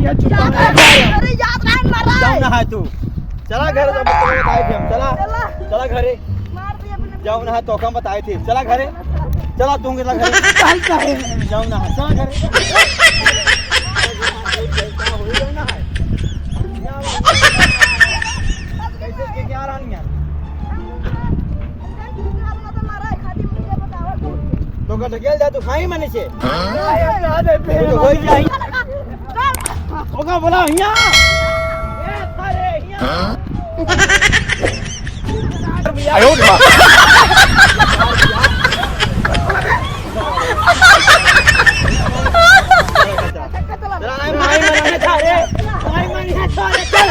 अरे याद नहीं मार रहा जाओ है। नहा तू चला घर जब बताए थे हम चला चला घरे मार दिया अपने जाओ नहा तो हम बताए थे चला घरे चला तू चला घरे जाओ नहा चला घरे कैसे के क्या रानी यार तो का ढकेल जा तू खाई मने से तो होई जाई ओका बोला हिया ए थारे हिया 哎呦我的妈！ चला माई मने थारे माई मने थारे चल